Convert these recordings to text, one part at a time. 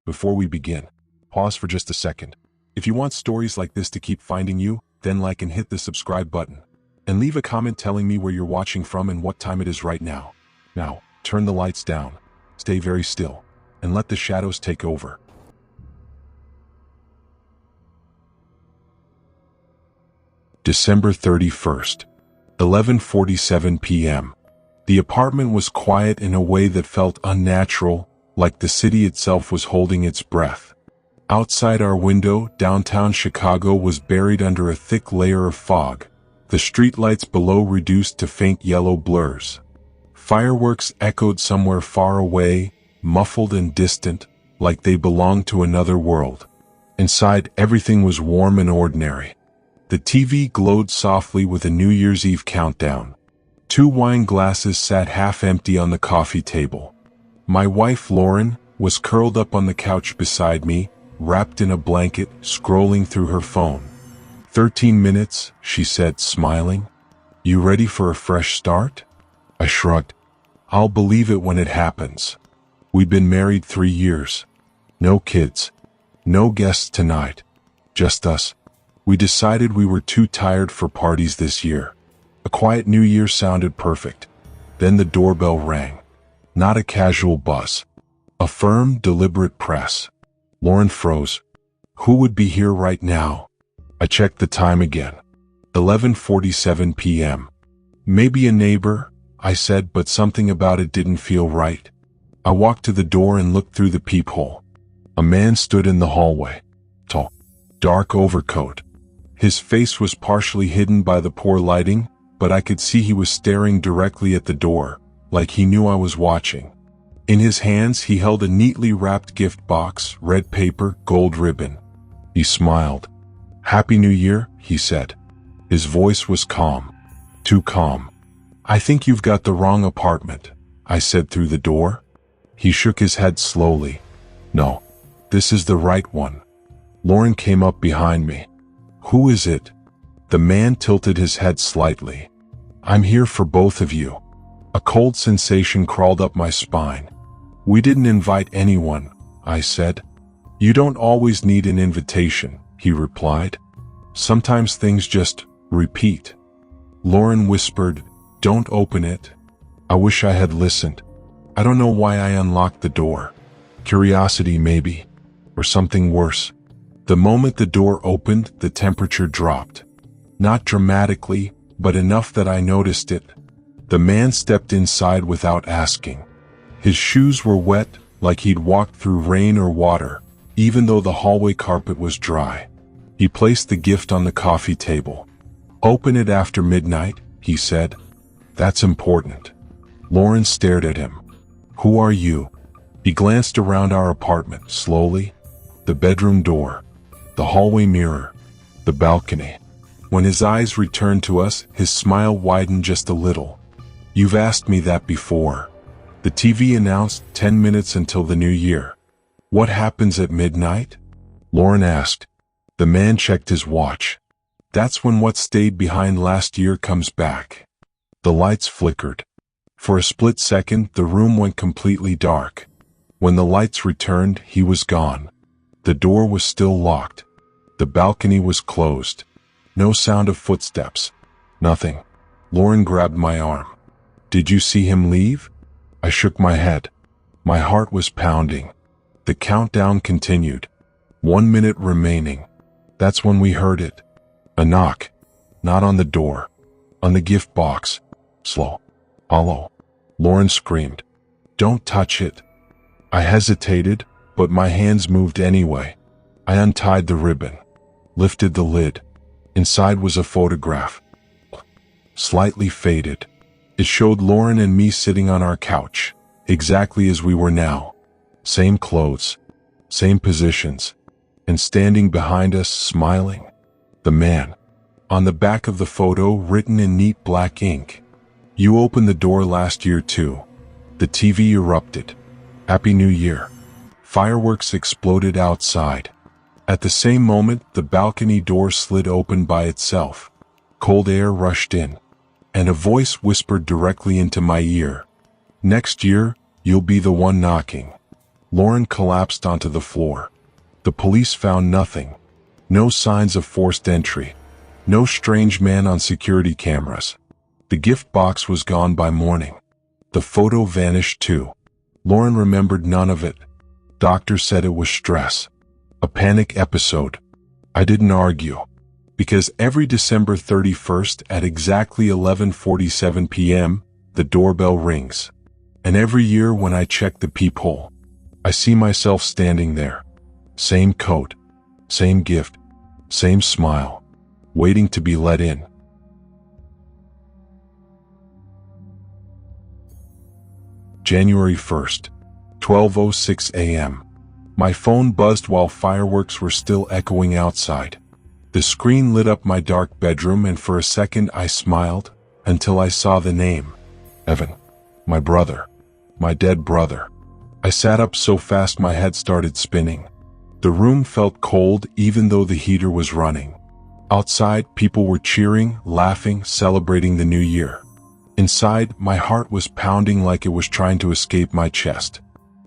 Before we begin, pause for just a second. If you want stories like this to keep finding you, then like and hit the subscribe button. And leave a comment telling me where you're watching from and what time it is right now. Now, turn the lights down, stay very still, and let the shadows take over. December 31st, 11:47 p.m. The apartment was quiet in a way that felt unnatural, like the city itself was holding its breath. Outside our window, downtown Chicago was buried under a thick layer of fog, the streetlights below reduced to faint yellow blurs. Fireworks echoed somewhere far away, muffled and distant, like they belonged to another world. Inside, everything was warm and ordinary. The TV glowed softly with a New Year's Eve countdown. 2 wine glasses sat half empty on the coffee table. My wife, Lauren, was curled up on the couch beside me, wrapped in a blanket, scrolling through her phone. 13 minutes, she said, smiling. You ready for a fresh start? I shrugged. I'll believe it when it happens. We've been married 3 years. No kids. No guests tonight. Just us. We decided we were too tired for parties this year. A quiet New Year sounded perfect. Then the doorbell rang. Not a casual buzz. A firm, deliberate press. Lauren froze. Who would be here right now? I checked the time again. 11:47 p.m. Maybe a neighbor, I said, but something about it didn't feel right. I walked to the door and looked through the peephole. A man stood in the hallway. Tall. Dark overcoat. His face was partially hidden by the poor lighting, but I could see he was staring directly at the door, like he knew I was watching. In his hands he held a neatly wrapped gift box, red paper, gold ribbon. He smiled. Happy New Year, he said. His voice was calm. Too calm. I think you've got the wrong apartment, I said through the door. He shook his head slowly. No, this is the right one. Lauren came up behind me. Who is it? The man tilted his head slightly. I'm here for both of you. A cold sensation crawled up my spine. We didn't invite anyone, I said. You don't always need an invitation, he replied. Sometimes things just repeat. Lauren whispered, Don't open it. I wish I had listened. I don't know why I unlocked the door. Curiosity maybe, or something worse. The moment the door opened, the temperature dropped. Not dramatically, but enough that I noticed it. The man stepped inside without asking. His shoes were wet, like he'd walked through rain or water, even though the hallway carpet was dry. He placed the gift on the coffee table. Open it after midnight, he said. That's important. Lauren stared at him. Who are you? He glanced around our apartment, slowly. The bedroom door. The hallway mirror. The balcony. When his eyes returned to us, his smile widened just a little. You've asked me that before. The TV announced 10 minutes until the new year. What happens at midnight? Lauren asked. The man checked his watch. That's when what stayed behind last year comes back. The lights flickered. For a split second, the room went completely dark. When the lights returned, he was gone. The door was still locked. The balcony was closed. No sound of footsteps. Nothing. Lauren grabbed my arm. Did you see him leave? I shook my head. My heart was pounding. The countdown continued. 1 minute remaining. That's when we heard it. A knock. Not on the door. On the gift box. Slow. Hollow. Lauren screamed. Don't touch it. I hesitated, but my hands moved anyway. I untied the ribbon. Lifted the lid. Inside was a photograph. Slightly faded. It showed Lauren and me sitting on our couch, exactly as we were now. Same clothes, same positions, and standing behind us, smiling, the man. On the back of the photo, written in neat black ink, You opened the door last year too. The TV erupted. Happy New Year. Fireworks exploded outside. At the same moment, the balcony door slid open by itself. Cold air rushed in, and a voice whispered directly into my ear. Next year, you'll be the one knocking. Lauren collapsed onto the floor. The police found nothing. No signs of forced entry. No strange man on security cameras. The gift box was gone by morning. The photo vanished too. Lauren remembered none of it. Doctor said it was stress. A panic episode. I didn't argue. Because every December 31st at exactly 11:47 p.m., the doorbell rings. And every year when I check the peephole, I see myself standing there. Same coat, same gift, same smile, waiting to be let in. January 1st, 12:06 a.m. My phone buzzed while fireworks were still echoing outside. The screen lit up my dark bedroom, and for a second I smiled until I saw the name. Evan. My brother. My dead brother. I sat up so fast my head started spinning. The room felt cold even though the heater was running. Outside, people were cheering, laughing, celebrating the new year. Inside, my heart was pounding like it was trying to escape my chest.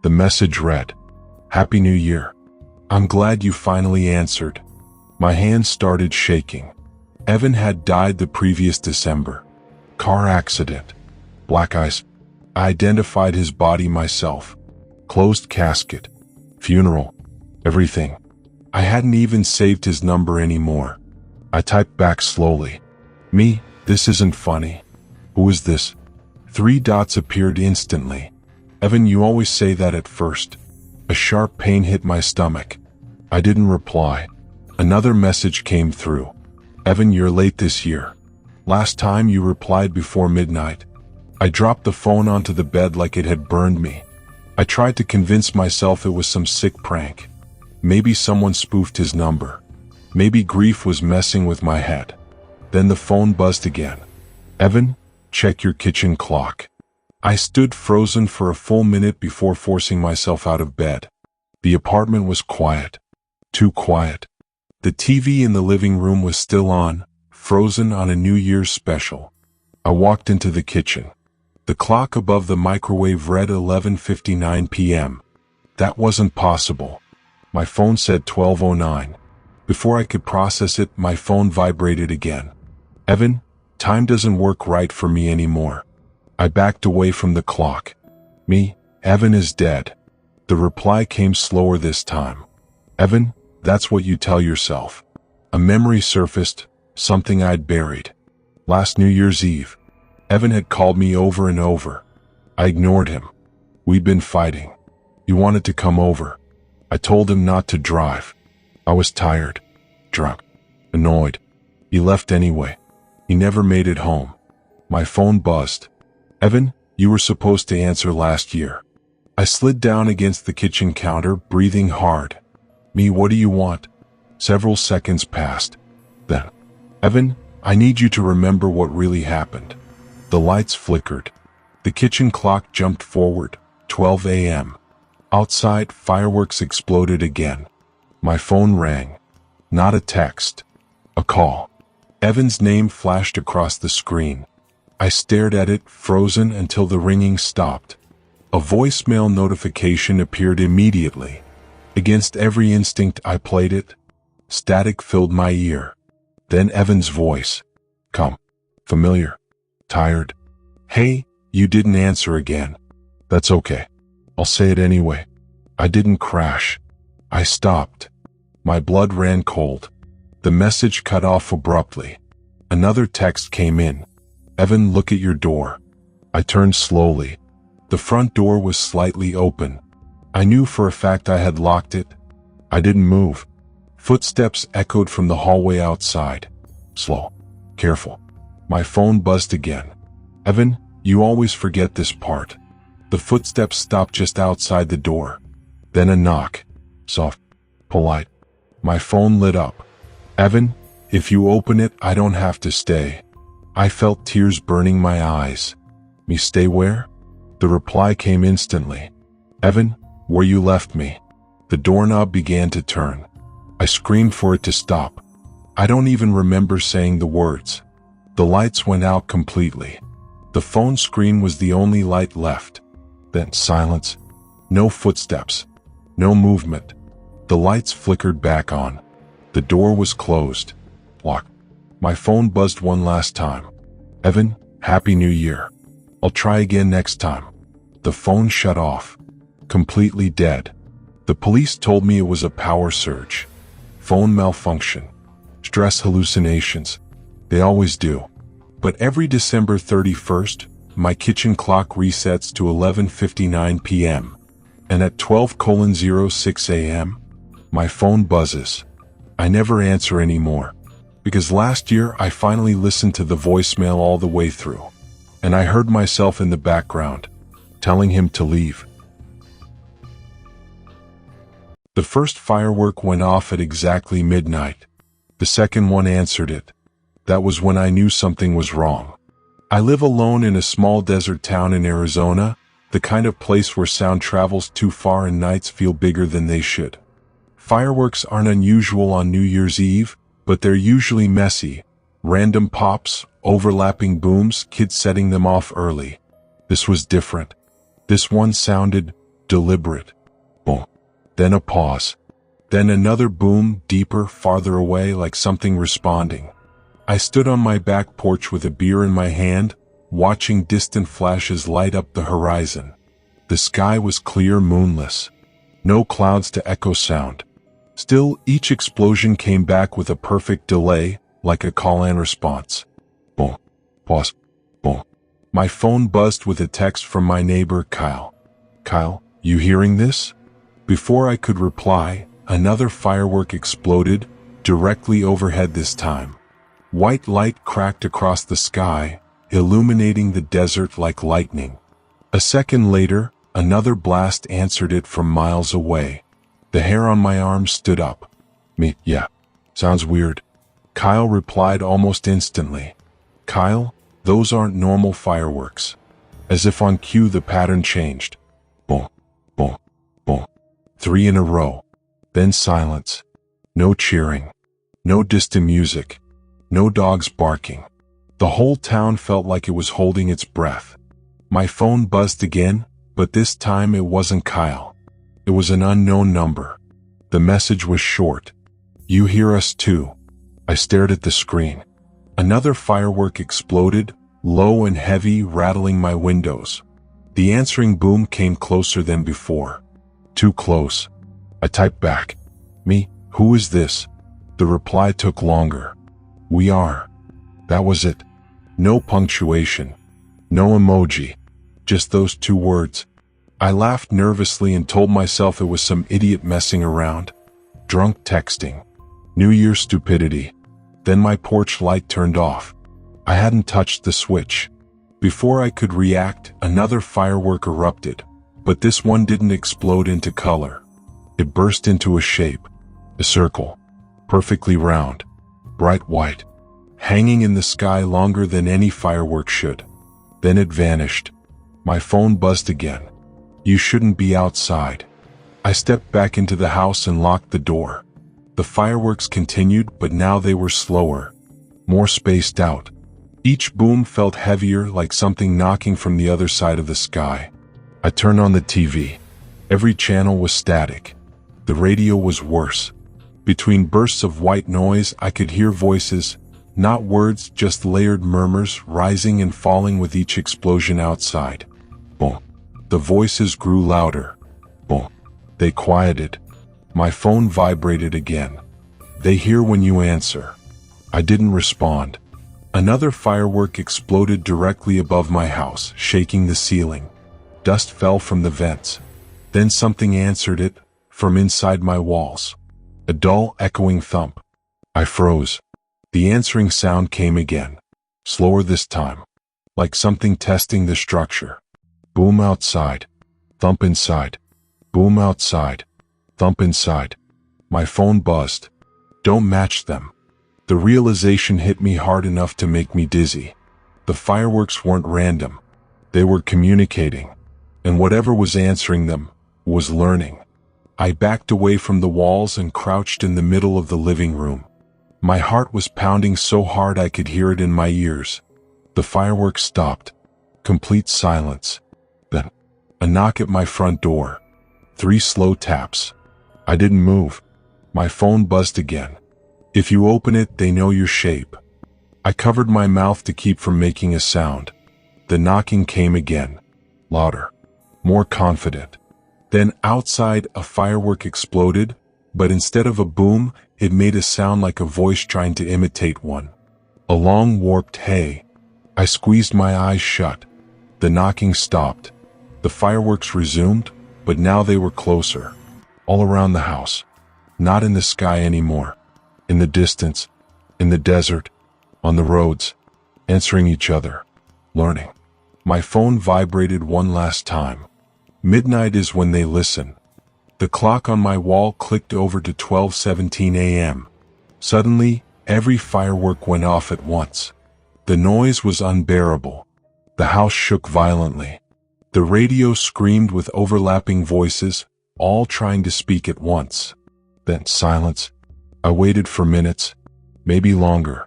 The message read, "Happy New Year. I'm glad you finally answered." My hands started shaking. Evan had died the previous December. Car accident. Black eyes. I identified his body myself. Closed casket. Funeral. Everything. I hadn't even saved his number anymore. I typed back slowly. "Me, this isn't funny. Who is this?" 3 dots appeared instantly. "Evan, you always say that at first." A sharp pain hit my stomach. I didn't reply. Another message came through. "Evan, you're late this year. Last time you replied before midnight." I dropped the phone onto the bed like it had burned me. I tried to convince myself it was some sick prank. Maybe someone spoofed his number. Maybe grief was messing with my head. Then the phone buzzed again. "Evan, check your kitchen clock." I stood frozen for a full minute before forcing myself out of bed. The apartment was quiet. Too quiet. The TV in the living room was still on, frozen on a New Year's special. I walked into the kitchen. The clock above the microwave read 11:59 p.m. That wasn't possible. My phone said 12:09. Before I could process it, my phone vibrated again. "Evan, time doesn't work right for me anymore." I backed away from the clock. "Me, Evan is dead." The reply came slower this time. "Evan, that's what you tell yourself." A memory surfaced, something I'd buried. Last New Year's Eve, Evan had called me over and over. I ignored him. We'd been fighting. He wanted to come over. I told him not to drive. I was tired, drunk, annoyed. He left anyway. He never made it home. My phone buzzed. "Evan, you were supposed to answer last year." I slid down against the kitchen counter, breathing hard. "Me, what do you want?" Several seconds passed. Then, "Evan, I need you to remember what really happened." The lights flickered. The kitchen clock jumped forward, 12 a.m. Outside, fireworks exploded again. My phone rang. Not a text. A call. Evan's name flashed across the screen. I stared at it, frozen, until the ringing stopped. A voicemail notification appeared immediately. Against every instinct, I played it. Static filled my ear. Then Evan's voice. Come. Familiar. Tired. "Hey, you didn't answer again." "That's okay. I'll say it anyway. I didn't crash. I stopped." My blood ran cold. The message cut off abruptly. Another text came in. "Evan, look at your door." I turned slowly. The front door was slightly open. I knew for a fact I had locked it. I didn't move. Footsteps echoed from the hallway outside. Slow. Careful. My phone buzzed again. "Evan, you always forget this part." The footsteps stopped just outside the door. Then a knock. Soft. Polite. My phone lit up. "Evan, if you open it, I don't have to stay." I felt tears burning my eyes. "Me stay where?" The reply came instantly. "Evan, where you left me." The doorknob began to turn. I screamed for it to stop. I don't even remember saying the words. The lights went out completely. The phone screen was the only light left. Then silence. No footsteps. No movement. The lights flickered back on. The door was closed. Locked. My phone buzzed one last time. Evan, Happy New Year. I'll try again next time. The phone shut off. Completely dead. The police told me it was a power surge. Phone malfunction. Stress hallucinations. They always do. But every December 31st, my kitchen clock resets to 11:59 p.m. And at 12:06 a.m., my phone buzzes. I never answer anymore. Because last year I finally listened to the voicemail all the way through. And I heard myself in the background, telling him to leave. The first firework went off at exactly midnight. The second one answered it. That was when I knew something was wrong. I live alone in a small desert town in Arizona, the kind of place where sound travels too far and nights feel bigger than they should. Fireworks aren't unusual on New Year's Eve, but they're usually messy. Random pops, overlapping booms, kids setting them off early. This was different. This one sounded deliberate. Boom. Then a pause. Then another boom, deeper, farther away, like something responding. I stood on my back porch with a beer in my hand, watching distant flashes light up the horizon. The sky was clear, moonless. No clouds to echo sound. Still, each explosion came back with a perfect delay, like a call and response. Boom. Pause. Boom. My phone buzzed with a text from my neighbor, Kyle. Kyle, you hearing this? Before I could reply, another firework exploded, directly overhead this time. White light cracked across the sky, illuminating the desert like lightning. A second later, another blast answered it from miles away. The hair on my arm stood up. Yeah. Sounds weird. Kyle replied almost instantly. Kyle, those aren't normal fireworks. As if on cue the pattern changed. Boom, boom, boom. 3 in a row. Then silence. No cheering. No distant music. No dogs barking. The whole town felt like it was holding its breath. My phone buzzed again, but this time it wasn't Kyle. It was an unknown number. The message was short. You hear us too. I stared at the screen. Another firework exploded, low and heavy, rattling my windows. The answering boom came closer than before. Too close. I typed back. Me, who is this? The reply took longer. We are. That was it. No punctuation. No emoji. Just those 2 words. I laughed nervously and told myself it was some idiot messing around. Drunk texting. New Year's stupidity. Then my porch light turned off. I hadn't touched the switch. Before I could react, another firework erupted, but this one didn't explode into color. It burst into a shape. A circle. Perfectly round. Bright white. Hanging in the sky longer than any firework should. Then it vanished. My phone buzzed again. You shouldn't be outside. I stepped back into the house and locked the door. The fireworks continued, but now they were slower. More spaced out. Each boom felt heavier, like something knocking from the other side of the sky. I turned on the TV. Every channel was static. The radio was worse. Between bursts of white noise, I could hear voices, not words, just layered murmurs rising and falling with each explosion outside. Boom. The voices grew louder. Boom. They quieted. My phone vibrated again. They hear when you answer. I didn't respond. Another firework exploded directly above my house, shaking the ceiling. Dust fell from the vents. Then something answered it, from inside my walls. A dull, echoing thump. I froze. The answering sound came again. Slower this time. Like something testing the structure. Boom outside. Thump inside. Boom outside. Thump inside. My phone buzzed. Don't match them. The realization hit me hard enough to make me dizzy. The fireworks weren't random. They were communicating. And whatever was answering them was learning. I backed away from the walls and crouched in the middle of the living room. My heart was pounding so hard I could hear it in my ears. The fireworks stopped. Complete silence. Then, a knock at my front door. 3 slow taps. I didn't move. My phone buzzed again. If you open it, they know your shape. I covered my mouth to keep from making a sound. The knocking came again. Louder. More confident. Then outside, a firework exploded, but instead of a boom, it made a sound like a voice trying to imitate one. A long, warped hey. I squeezed my eyes shut. The knocking stopped. The fireworks resumed, but now they were closer. All around the house. Not in the sky anymore. In the distance. In the desert. On the roads. Answering each other. Learning. My phone vibrated one last time. Midnight is when they listen. The clock on my wall clicked over to 12:17 a.m. Suddenly, every firework went off at once. The noise was unbearable. The house shook violently. The radio screamed with overlapping voices, all trying to speak at once. Then silence. I waited for minutes, maybe longer.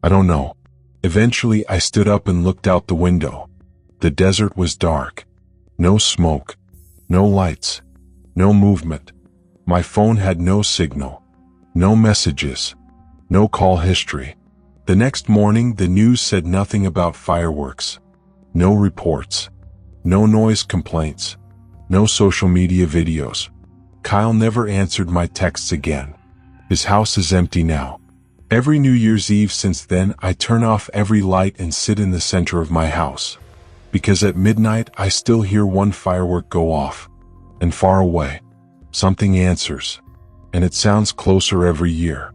I don't know. Eventually, I stood up and looked out the window. The desert was dark. No smoke. No lights. No movement. My phone had no signal. No messages. No call history. The next morning, the news said nothing about fireworks. No reports. No noise complaints. No social media videos. Kyle never answered my texts again. His house is empty now. Every New Year's Eve since then, I turn off every light and sit in the center of my house. Because at midnight, I still hear one firework go off. And far away, something answers. And it sounds closer every year.